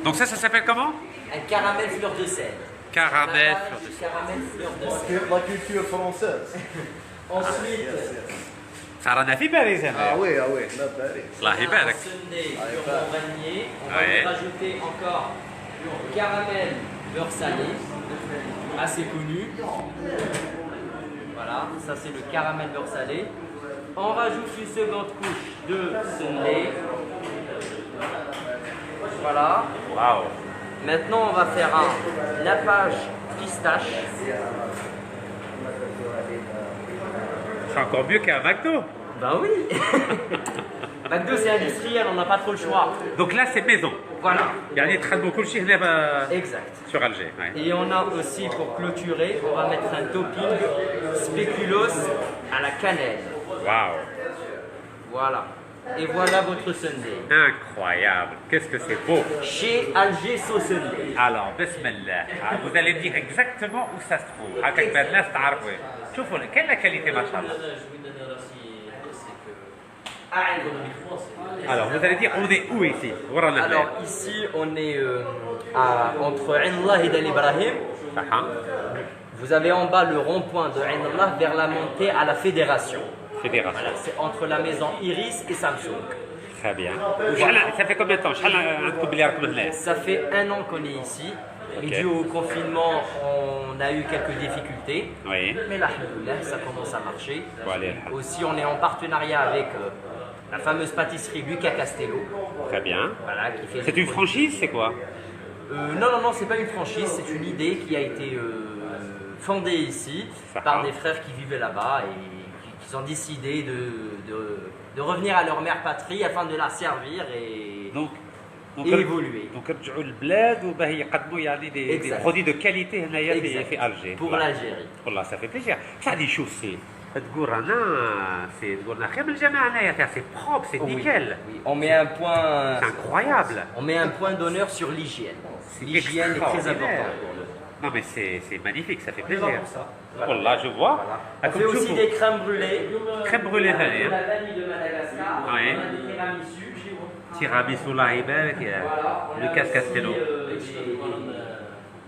Donc ça s'appelle comment? Un caramel fleur de sel. Caramel fleur de sel. Caramel fleur de sel. La culture française. Ensuite, صار في بالي زعما. Ah oui, لا بالي. الله يبارك. sundae purement vanillé. On va Ouais. y rajouter encore le caramel beurre salé, assez connu. Voilà, ça c'est le caramel beurre salé. On rajoute une seconde couche de sundae. Voilà. Waouh. Maintenant, on va faire un nappage pistache. C'est encore mieux qu'un McDo. Ben oui. McDo, c'est industriel, on n'a pas trop le choix. Donc là c'est maison. Voilà. يعني تخدموا كل شيء هنا Exact. sur Alger. Ouais. Et on a aussi, pour clôturer, on va mettre un topping spéculoos à la cannelle. Waouh. Voilà. Et voilà votre sundae. Incroyable. Qu'est-ce que c'est beau. Chez Alger Sauce Sundae. Alors, bismillah. Vous allez me dire exactement où ça se trouve. هكاك بعد الناس تعرفوا. شوفوا quelle la qualité ما شاء الله. Alors, vous allez dire on est où ici? ورانا Alors ici, on est entre Ain Allah et Dal Ibrahim. صح. Vous avez en bas le rond-point de Ain Allah vers la montée à la Fédération. Fédération. Voilà, c'est entre la maison Iris et Samsung. Très bien. Ça fait combien de temps? شحال عندكم بلي راكم هنا؟ Ça fait un an qu'on est ici. Et Ok. dû au confinement, on a eu quelques difficultés. Oui. Mais là, ça commence à marcher. Bon, allez, alhamdoulilah. Aussi, on est en partenariat avec la fameuse pâtisserie Lucas Castello. Très bien. Voilà, qui fait C'est une franchise, c'est quoi? non, c'est pas une franchise, c'est une idée qui a été fondée ici par des frères qui vivaient là-bas et qui ont décidé de revenir à leur mère patrie afin de la servir et évoluer. Donc رجعوا للبلاد وباه يقدموا يعني des produits de qualité هنايا في Alger. Pour l'Algérie. والله ça fait plaisir. Ça dit شوف سي تقول رانا سي تقول لنا خير من الجماعه هنايا سي propre, c'est nickel. Oui, on met un point. C'est incroyable. On met un point d'honneur sur l'hygiène. L'hygiène est très importante pour nous. Non mais c'est magnifique, ça fait plaisir. Pour ça. Voilà. والله je vois. On fait aussi des crèmes brûlées. Crème brûlée De هنايا. la vanille de Madagascar. Oui. On a des tiramisu. Tiramisu الله يبارك يا Lucas Castello.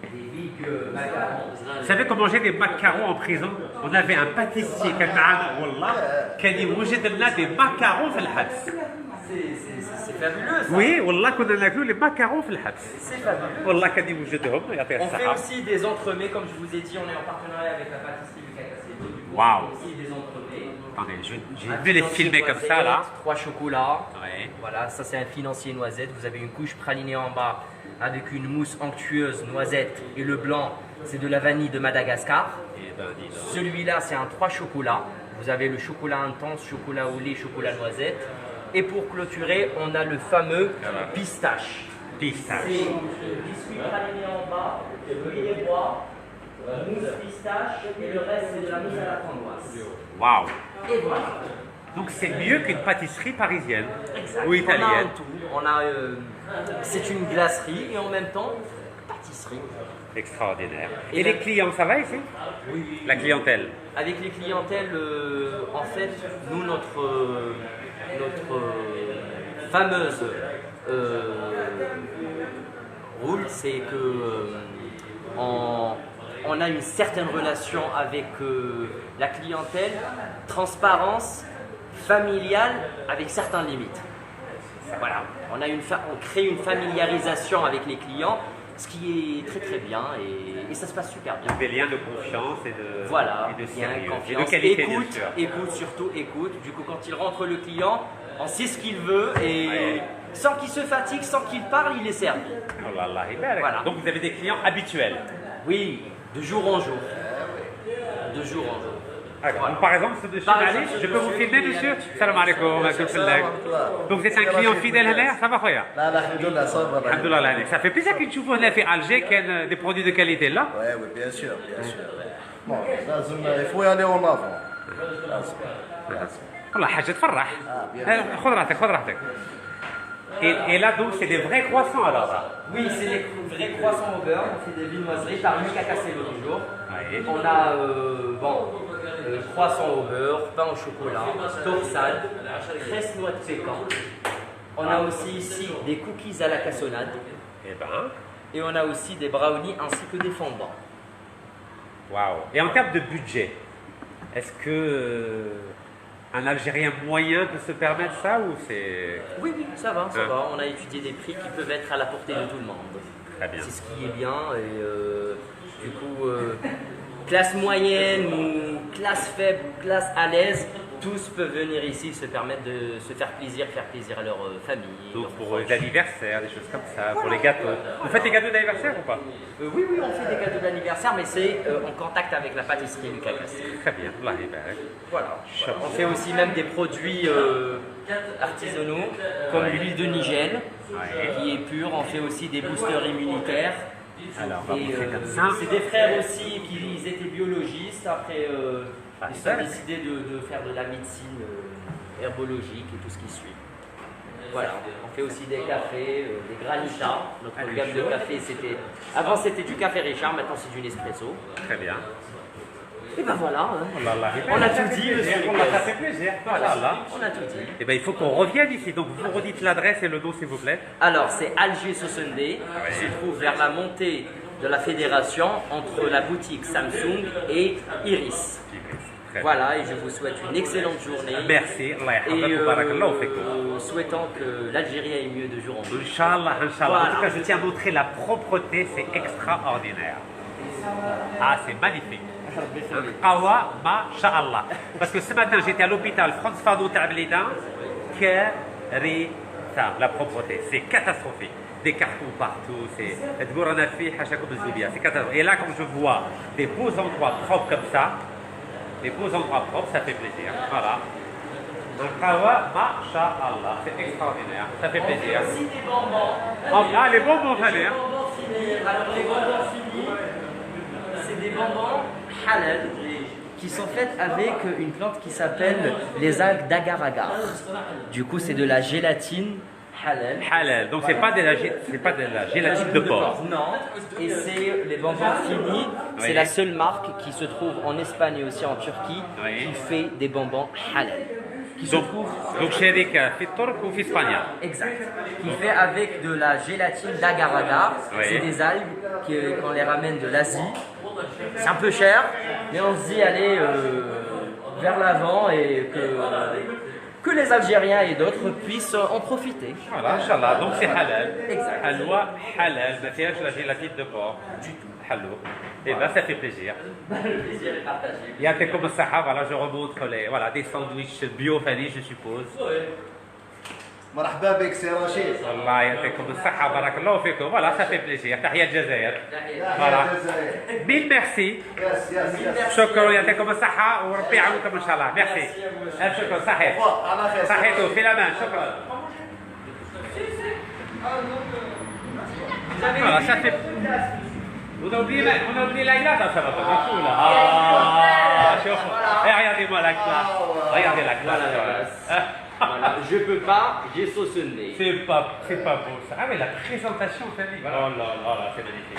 Des big macarons. Vous savez comment j'ai des macarons en prison? On avait un pâtissier كان معنا والله كان يوجد لنا des macarons في الحبس. C'est fabuleux ça. Oui والله كنا ناكلوا les macarons في الحبس. C'est fabuleux. والله كان يوجدهم يعطيه On fait الصحة. aussi des entremets, comme je vous ai dit, on est en partenariat avec la pâtisserie Lucas Castello. Du coup, Waouh. On fait aussi des entremets. Attendez, j'ai vu les filmer comme ça là. 3 chocolats. Ouais. Voilà, ça c'est un financier noisette. Vous avez une couche pralinée en bas avec une mousse onctueuse noisette et le blanc c'est de la vanille de Madagascar. Eh ben, dis donc. Celui-là c'est un 3 chocolats. Vous avez le chocolat intense, chocolat au lait, chocolat noisette. Et pour clôturer, on a le fameux pistache. Pistache. C'est biscuit praliné en bas, fruits et bois, mousse pistache et le reste c'est de la mousse à la framboise. Waouh. Et voilà. Donc c'est mieux qu'une pâtisserie parisienne Exact. ou italienne. On a c'est une glacerie et en même temps pâtisserie. Extraordinaire. Et Et la- les clients, ça va ici? Oui. La clientèle. Avec les clientèles, en fait, nous notre fameuse rôle, c'est que on a une certaine relation avec la clientèle, transparence familiale avec certaines limites. Voilà, on crée une familiarisation avec les clients, ce qui est très très bien et ça se passe super bien. Des liens de confiance et de, Voilà, et de bien, sérieux. Et de confiance, qualité, écoute, bien sûr. écoute, surtout écoute. Du coup, quand il rentre le client, on sait ce qu'il veut et Ouais. sans qu'il se fatigue, sans qu'il parle, il est servi. Oh là là, يبارك. Voilà. Donc vous avez des clients habituels. Oui, de jour en jour. De jour en jour. D'accord. Voilà. Donc, par exemple, ce monsieur Par Malick, exemple, je peux vous monsieur filmer, qui est monsieur? habitué. Salam alaikum, alaikum salam. Donc vous êtes un client fidèle هنا, ça va خويا? لا لا الحمد لله صافي. الحمد لله عليك. Ça fait plaisir que تشوفوا هنا في Alger كان des produits de qualité là. Ouais, oui, bien sûr, bien sûr. Bon, لازم il faut y aller en avant. لازم. والله حاجة تفرح. bien. خذ راحتك خذ راحتك. Et là donc c'est des vrais croissants alors. Oui, c'est des vrais croissants au beurre. On fait des viennoiseries par Lucas Castello toujours. Ouais. On a croissant au beurre, pain au chocolat, torsade, tresse noix de pécan. On a aussi ici des cookies à la cassonade. Eh ben, Et on a aussi des brownies ainsi que des fondants. waouh. Et en termes de budget, est-ce que un Algérien moyen peut se permettre ça ou c'est Oui, oui, ça va, ça Hein. va. On a étudié des prix qui peuvent être à la portée de tout le monde. très bien? C'est ce qui est bien. Et du coup, classe moyenne ou classe faible ou classe à l'aise, tous peuvent venir ici se permettre de se faire plaisir à leur famille. Donc leurs pour proches. les anniversaires, des choses comme ça, pour les gâteaux. Vous faites les gâteaux d'anniversaire ou pas? Oui, oui, on fait des gâteaux d'anniversaire, mais c'est en contact avec la pâtisserie Lucas Castille. Très bien, Allah yabarak. Voilà. On fait aussi même des produits artisanaux, comme l'huile de Nigel, Ouais. qui est pure. On fait aussi des boosters immunitaires. Alors, on va Et, montrer comme ça. c'est des frères aussi qui ils étaient biologistes. Après, ils ça, ont décidé de faire de la médecine herbologique et tout ce qui suit. Voilà, on fait aussi des cafés, des granitas. Notre Allez, gamme de chaud. café, avant c'était du café Richard, maintenant c'est du Nespresso. Très bien. Et ben voilà, hein. Allah On a tout dit, monsieur Allah, ça Lucas. fait plaisir. Voilà, Inch'Allah. on a tout dit. Eh ben, il faut qu'on revienne ici. Donc, vous redites l'adresse et le nom, s'il vous plaît. Alors, c'est Alger Sosendé, qui se trouve vers la montée de la fédération entre la boutique Samsung et Iris. Très bien. Voilà, et je vous souhaite une excellente journée. Merci. Allah Et yahfazak. Barakallahu fikum. souhaitant que l'Algérie aille mieux de jour en jour. Inch'Allah, Inch'Allah. Voilà. En tout cas, je tiens à montrer la propreté, c'est extraordinaire. Ah, c'est magnifique. Qawa, masha'Allah. Parce que ce matin, j'étais à l'hôpital France Fanou Tablida. Karita. La propreté, c'est catastrophique. Des cartons partout, c'est. C'est catastrophique. Et là, quand je vois des beaux endroits propres comme ça, des beaux endroits propres, ça fait plaisir. Voilà. Un qawa, masha'Allah. C'est extraordinaire. Ça fait plaisir. Aussi des bonbons. Ah, les bonbons, Les allez, hein. bonbons finis. Alors, les bonbons finis, c'est des bonbons halal qui sont faits avec une plante qui s'appelle les algues d'agar-agar. Du coup, c'est de la gélatine halal. Halal. Donc c'est pas de la gélatine de porc. Non, et c'est les bonbons finis. C'est Oui. la seule marque qui se trouve en Espagne et aussi en Turquie Oui. qui fait des bonbons halal. Qui se Donc, trouve donc Sherika, في الترك وفي اسبانيا. exact. Qui fait avec de la gélatine d'agar-agar. Oui. C'est des algues qu'on les ramène de l'Asie. C'est un peu cher, mais on se dit allez vers l'avant et que les Algériens et d'autres puissent en profiter. Voilà, Inch'Allah. Donc c'est halal. Exact. Halwa halal. ما فيهاش la gélatine de porc du tout. Hallo. Et ben ça fait plaisir. Le plaisir est partagé. يعطيكم الصحة. Voilà, je remontre les voilà des sandwichs bio Fanny, je suppose. مرحبا بك سي رشيد. الله يعطيكم الصحة. بارك الله فيكم. Voilà, ça fait plaisir. تحية الجزائر. يا Voilà. الجزائر. Mille merci. يس يس يس. شكرا يعطيكم الصحة وربي يعاونكم إن شاء الله. Merci. ألف شكر. صحيح. على خير. صحيتو في الأمان. شكرا. Voilà, ça fait. On a oublié la glace, ça va pas du tout là. Ah, regardez-moi la glace. Regardez la glace. Voilà, je peux pas, j'ai sauce nez. C'est pas beau ça. Ah mais la présentation, famille. Oh là là, là c'est magnifique.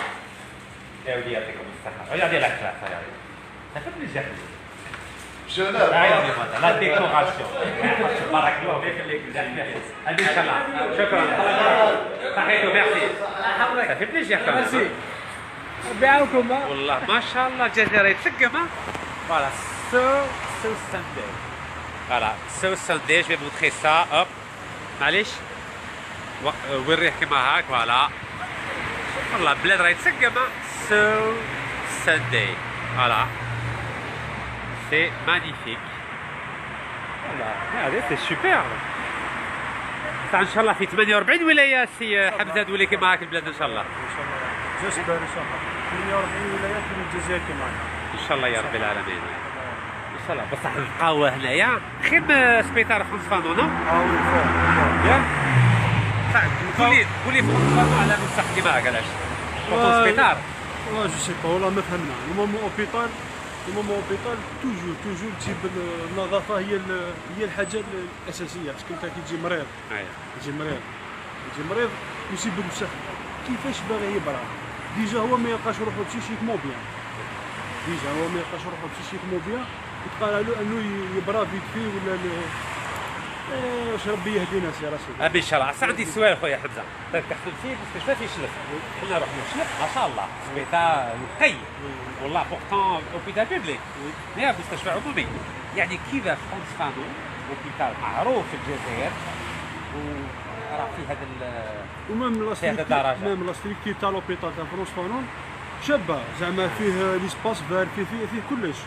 Et regardez comme ça. Regardez la glace, regardez. Ça fait plaisir. جناب. Regardez-moi ça, la décoration. Barakallahu fik, allez, Inch'Allah. Shukran. Sahito, merci. Ça fait plaisir quand même. Merci. بيعاوكم والله ما شاء الله الجزائر يتسقم. Voilà, so Sunday. Voilà, so Sunday, je vais montrer ça. Hop, معليش وريه كيما هاك. Voilà. والله بلاد راه يتسقم. So Sunday. Voilà. C'est magnifique. Voilà, regardez, c'est super. Ça ان شاء الله في 48 ولايه سي حمزه تولي كيما هاك البلاد ان شاء الله. جسبر ان شاء الله 48 ولايات من الجزائر كما ان شاء الله يا رب العالمين. ان شاء الله بصح القهوه هنايا خير من سبيطار فرونس فانو نو؟ وي فوق ياك؟ قولي فرونس فانو على مستحق كيما هاك علاش؟ فرونس سبيطار والله جو سي با والله ما فهمنا المهم اوبيتال توجور تجيب النظافه هي الحاجه الاساسيه باسكو انت كي تجي مريض يجي مريض يسيبك كيفاش باغي يبرا ديجا هو ما يلقاش روحو بسيشيكمون بيان يتقال له انه يبرا فيت في ولا واش ربي يهدينا سي رشيد. ان شاء الله. عسى عندي سؤال خويا حمزه، تخدم فيه مستشفى في شلف، كنا نروح نشلف ما شاء الله سبيطار نقي والله بورتون اوبيتال بيبليك يا مستشفى عمومي. يعني كيف فرانس فانو اوبيتال معروف في الجزائر وراه في هذا ومام لا ستريكتير تاع لوبيتال تاع فرونس فانون شابه، زعما فيه ليسباس فار، فيه كلش.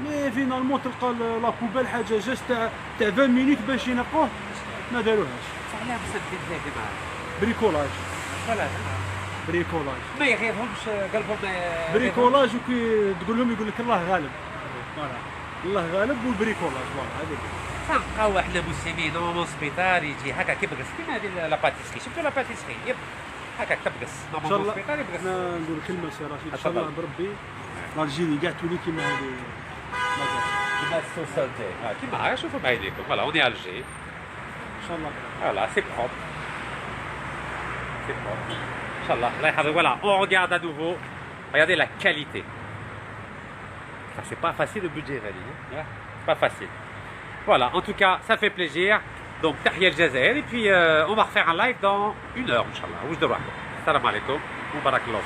مي فينالمون تلقى لا بوبال حاجه جاست تاع 20 مينيت باش ينقوه ما داروهاش. علاه مسدين زايد معاه بريكولاج فوالا بريكولاج ما يغيرهمش قلبهم بريكولاج، وكي تقول لهم يقول لك الله غالب. فوالا الله غالب والبريكولاج فوالا هذيك. تنلقاو احنا مسلمين نورمالمون سبيطار يجي هكا كيبقص كيما هذه لا باتيسري. شفتوا لا باتيسري هكا تبقص ان شاء الله. نورمالمون سبيطار يبقص. انا نقول كلمه سي رشيد، ان شاء الله بربي الجيري كاع تولي كيما هذه كيما السوسالتي كيما شوفوا بعينيكم. فوالا اوني الجي ان شاء الله. فوالا سي بروب سي بروب ان شاء الله الله يحفظك. Voilà, on regarde à nouveau. Regardez la qualité. C'est pas facile le budget, Rally. C'est pas facile. Voilà, en tout cas, ça fait plaisir. Donc, Tahia El Jazair. Et puis, on va refaire un live dans 1 heure, Inch'Allah. Salam alaikum. Mubarak Allah.